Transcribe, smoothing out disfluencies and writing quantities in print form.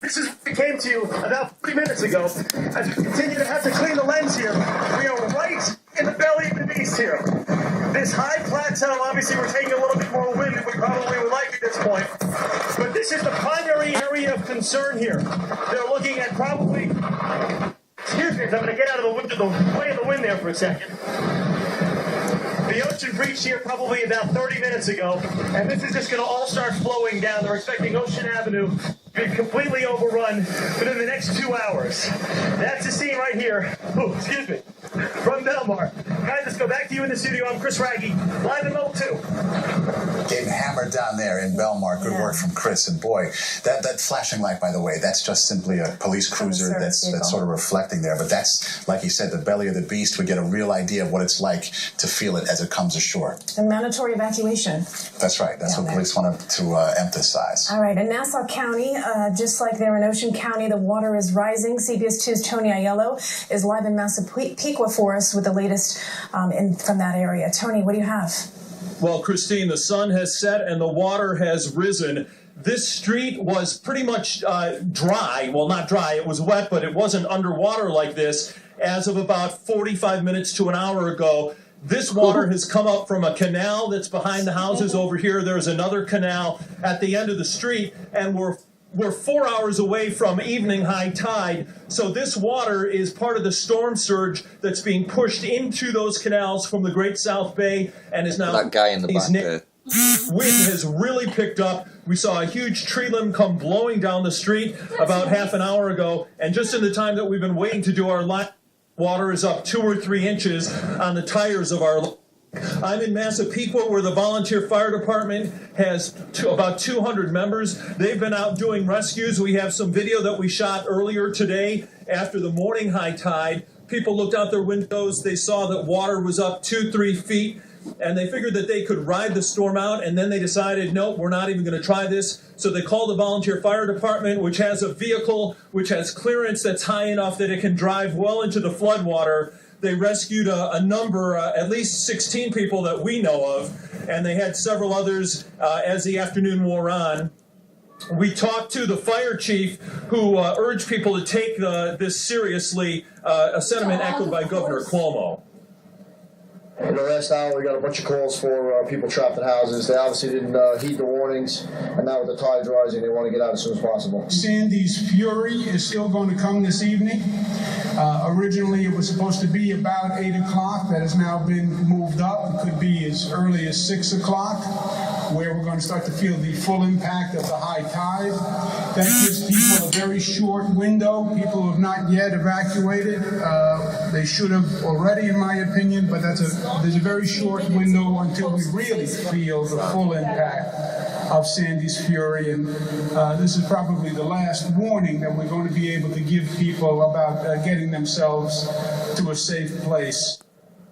This is what we came to you about 3 minutes ago. As we continue to have to clean the lens here, we are right in the belly of the beast here. This high plateau, obviously we're taking a little bit more wind than we probably would like at this point. But this is the primary area of concern here. They're looking at probably, excuse me, I'm going to get out of the way of the wind there for a second. The ocean breached here probably about 30 minutes ago, and this is just going to all start flowing down. They're expecting Ocean Avenue to be completely overrun within the next 2 hours. That's the scene right here. Oh, excuse me. From Belmar. Guys, let's go back to you in the studio. I'm Chris Raggi, live in Mode 2. Getting hammered down there in Belmar. Good work from Chris. And boy, that flashing light, by the way, that's just simply a police cruiser that's sort of reflecting there. But that's, like he said, the belly of the beast. We get a real idea of what it's like to feel it as it comes ashore. And mandatory evacuation. That's right. That's what police want to emphasize. All right. In Nassau County, just like there in Ocean County, the water is rising. CBS 2's Tony Aiello is live in Massapequa for us with the latest from that area. Tony, what do you have? Well, Christine, the sun has set and the water has risen. This street was pretty much dry. Well, not dry. It was wet, but it wasn't underwater like this as of about 45 minutes to an hour ago. This water has come up from a canal that's behind the houses over here. There's another canal at the end of the street, and we're 4 hours away from evening high tide, so this water is part of the storm surge that's being pushed into those canals from the Great South Bay and is now... That guy in the back there. Wind has really picked up. We saw a huge tree limb come blowing down the street about half an hour ago, and just in the time that we've been waiting to do our live, water is up 2 or 3 inches on the tires of our... I'm in Massapequa, where the volunteer fire department has about 200 members. They've been out doing rescues. We have some video that we shot earlier today after the morning high tide. People looked out their windows. They saw that water was up 2-3 feet, and they figured that they could ride the storm out, and then they decided, nope, we're not even going to try this. So they called the volunteer fire department, which has a vehicle which has clearance that's high enough that it can drive well into the floodwater. They rescued a number, at least 16 people that we know of, and they had several others as the afternoon wore on. We talked to the fire chief, who urged people to take this seriously, a sentiment echoed by Governor Cuomo. In the last hour, we got a bunch of calls for people trapped in houses. They obviously didn't heed the warnings, and now with the tides rising, they want to get out as soon as possible. Sandy's fury is still going to come this evening. Originally, it was supposed to be about 8 o'clock. That has now been moved up. It could be as early as 6 o'clock, where we're going to start to feel the full impact of the high tide. That gives people a very short window. People who have not yet evacuated, they should have already, in my opinion, but there's a very short window until we really feel the full impact of Sandy's fury, and this is probably the last warning that we're going to be able to give people about getting themselves to a safe place.